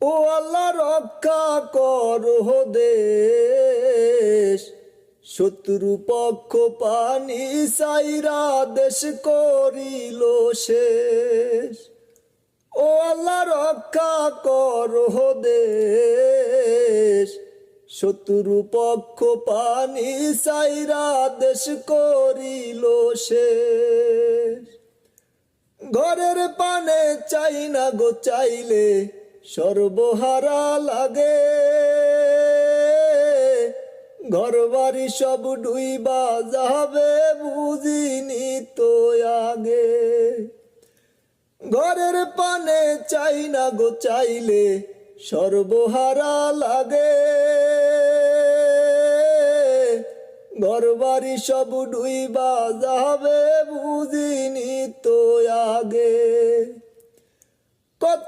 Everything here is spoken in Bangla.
ও আল্লাহ রক্ষা করো দেশ, শত্রু পক্ষ পানি সাইরা দেশ করিল শেষ। ও আল্লাহ রক্ষা করো দেশ, শত্রু পক্ষ পানি সাইরা দেশ করিল শেষ। ঘরের পানে চাই না গো চাইলে সর্বহারা লাগে, ঘর বাড়ি সব ডুইবা যাবে বুঝিনি তো আগে। ঘরের পানে চাই না গো চাইলে সর্বহারা লাগে, ঘর বাড়ি সব ডুইবা যাবে বুঝিনি তো আগে। কত